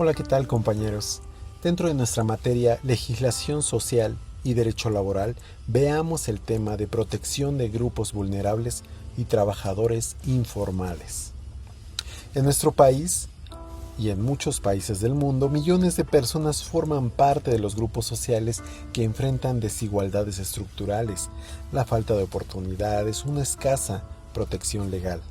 Hola, ¿qué tal, compañeros? Dentro de nuestra materia Legislación Social y Derecho Laboral, veamos el tema de protección de grupos vulnerables y trabajadores informales. En nuestro país y en muchos países del mundo, millones de personas forman parte de los grupos sociales que enfrentan desigualdades estructurales, la falta de oportunidades, una escasa protección legal.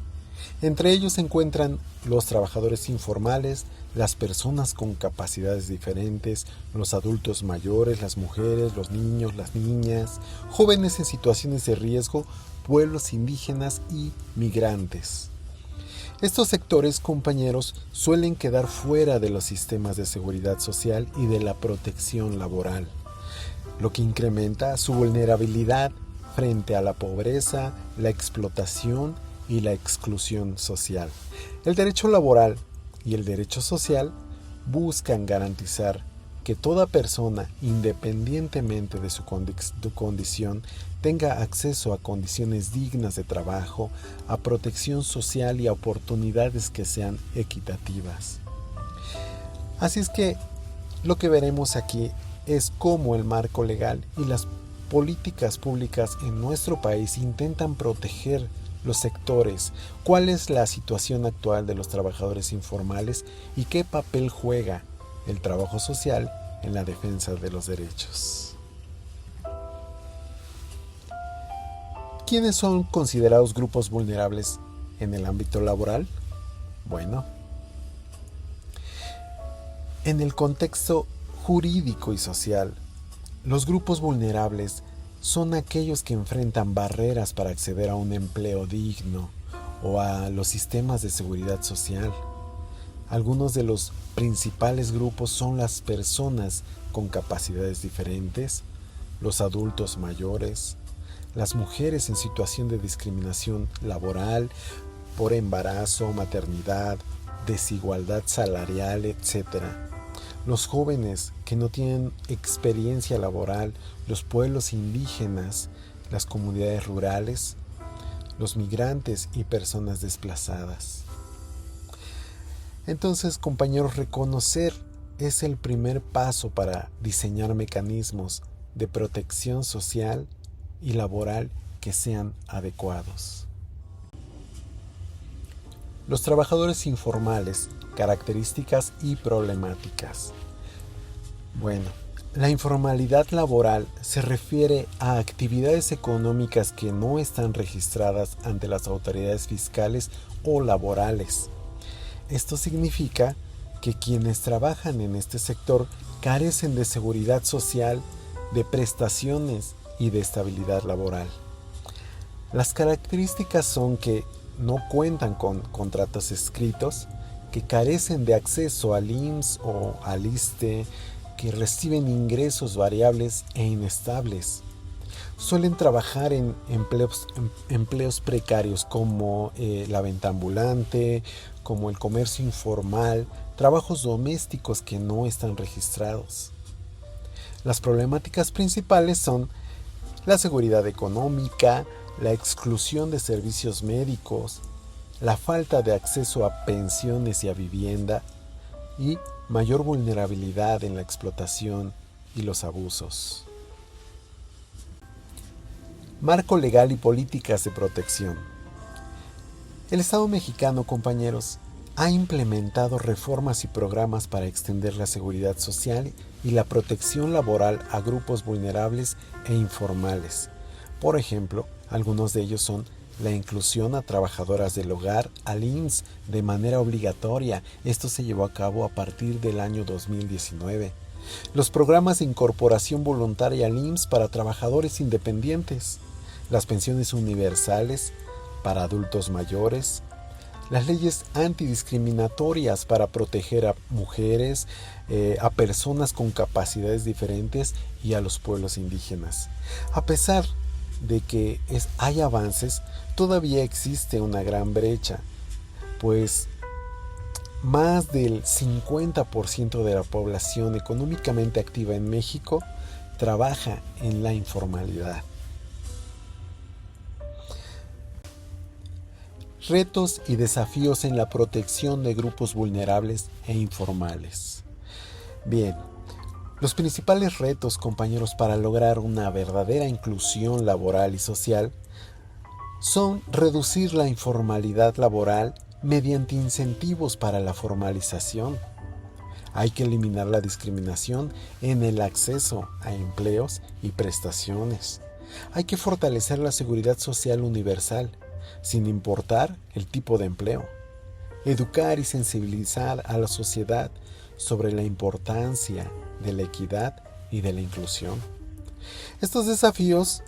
Entre ellos se encuentran los trabajadores informales, las personas con capacidades diferentes, los adultos mayores, las mujeres, los niños, las niñas, jóvenes en situaciones de riesgo, pueblos indígenas y migrantes. Estos sectores, compañeros, suelen quedar fuera de los sistemas de seguridad social y de la protección laboral, lo que incrementa su vulnerabilidad frente a la pobreza, la explotación y la exclusión social. El derecho laboral y el derecho social buscan garantizar que toda persona, independientemente de su condición, tenga acceso a condiciones dignas de trabajo, a protección social y a oportunidades que sean equitativas. Así es que lo que veremos aquí es cómo el marco legal y las políticas públicas en nuestro país intentan proteger los sectores, cuál es la situación actual de los trabajadores informales y qué papel juega el trabajo social en la defensa de los derechos. ¿Quiénes son considerados grupos vulnerables en el ámbito laboral? Bueno, en el contexto jurídico y social, los grupos vulnerables son aquellos que enfrentan barreras para acceder a un empleo digno o a los sistemas de seguridad social. Algunos de los principales grupos son las personas con capacidades diferentes, los adultos mayores, las mujeres en situación de discriminación laboral por embarazo, maternidad, desigualdad salarial, etc. Los jóvenes que no tienen experiencia laboral, los pueblos indígenas, las comunidades rurales, los migrantes y personas desplazadas. Entonces, compañeros, reconocer es el primer paso para diseñar mecanismos de protección social y laboral que sean adecuados. Los trabajadores informales, características y problemáticas. Bueno, la informalidad laboral se refiere a actividades económicas que no están registradas ante las autoridades fiscales o laborales. Esto significa que quienes trabajan en este sector carecen de seguridad social, de prestaciones y de estabilidad laboral. Las características son que no cuentan con contratos escritos, que carecen de acceso al IMSS o al ISSSTE, que reciben ingresos variables e inestables. Suelen trabajar en empleos precarios como la venta ambulante, como el comercio informal, trabajos domésticos que no están registrados. Las problemáticas principales son la seguridad económica, la exclusión de servicios médicos, la falta de acceso a pensiones y a vivienda y mayor vulnerabilidad en la explotación y los abusos. Marco legal y políticas de protección. El Estado mexicano, compañeros, ha implementado reformas y programas para extender la seguridad social y la protección laboral a grupos vulnerables e informales. Por ejemplo, algunos de ellos son la inclusión a trabajadoras del hogar al IMSS de manera obligatoria. Esto se llevó a cabo a partir del año 2019. Los programas de incorporación voluntaria al IMSS para trabajadores independientes. Las pensiones universales para adultos mayores. Las leyes antidiscriminatorias para proteger a mujeres, a personas con capacidades diferentes y a los pueblos indígenas. A pesar de que hay avances, todavía existe una gran brecha, pues más del 50% de la población económicamente activa en México trabaja en la informalidad. Retos y desafíos en la protección de grupos vulnerables e informales. Bien, los principales retos, compañeros, para lograr una verdadera inclusión laboral y social son reducir la informalidad laboral mediante incentivos para la formalización. Hay que eliminar la discriminación en el acceso a empleos y prestaciones. Hay que fortalecer la seguridad social universal, sin importar el tipo de empleo. Educar y sensibilizar a la sociedad sobre la importancia de la equidad y de la inclusión. Estos desafíos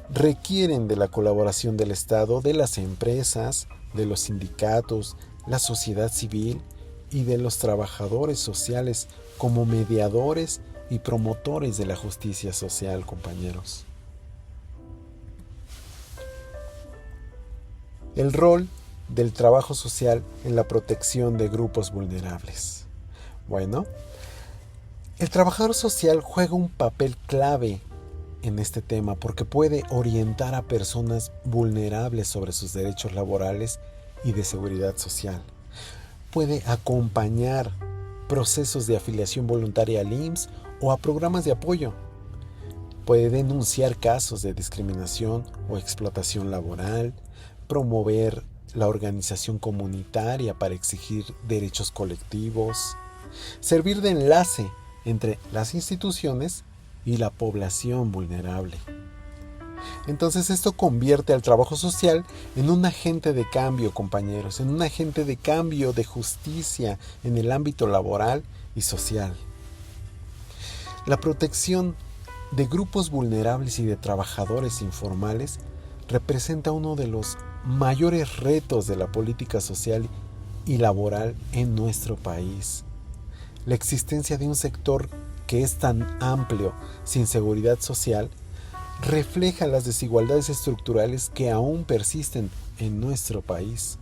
requieren de la colaboración del Estado, de las empresas, de los sindicatos, la sociedad civil y de los trabajadores sociales como mediadores y promotores de la justicia social, compañeros. El rol del trabajo social en la protección de grupos vulnerables. Bueno, el trabajador social juega un papel clave en este tema porque puede orientar a personas vulnerables sobre sus derechos laborales y de seguridad social. Puede acompañar procesos de afiliación voluntaria al IMSS o a programas de apoyo. Puede denunciar casos de discriminación o explotación laboral, promover la organización comunitaria para exigir derechos colectivos, servir de enlace entre las instituciones y la población vulnerable. Entonces esto convierte al trabajo social en un agente de cambio, compañeros, en un agente de cambio de justicia en el ámbito laboral y social. La protección de grupos vulnerables y de trabajadores informales representa uno de los mayores retos de la política social y laboral en nuestro país. La existencia de un sector que es tan amplio, sin seguridad social, refleja las desigualdades estructurales que aún persisten en nuestro país.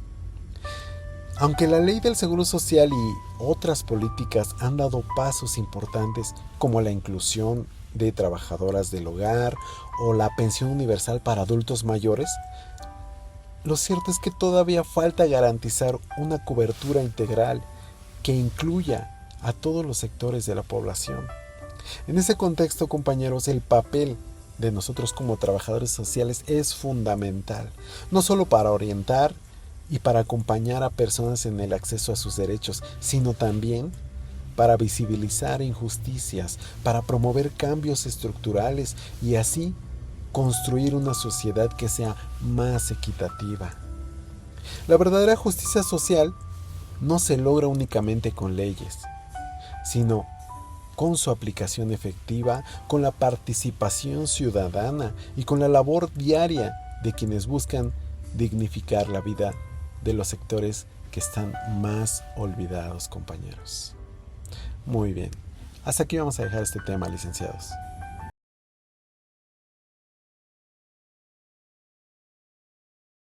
Aunque la ley del Seguro Social y otras políticas han dado pasos importantes como la inclusión de trabajadoras del hogar o la pensión universal para adultos mayores, lo cierto es que todavía falta garantizar una cobertura integral que incluya a todos los sectores de la población. En ese contexto, compañeros, el papel de nosotros como trabajadores sociales es fundamental, no solo para orientar y para acompañar a personas en el acceso a sus derechos, sino también para visibilizar injusticias, para promover cambios estructurales y así construir una sociedad que sea más equitativa. La verdadera justicia social no se logra únicamente con leyes, sino con su aplicación efectiva, con la participación ciudadana y con la labor diaria de quienes buscan dignificar la vida de los sectores que están más olvidados, compañeros. Muy bien, hasta aquí vamos a dejar este tema, licenciados.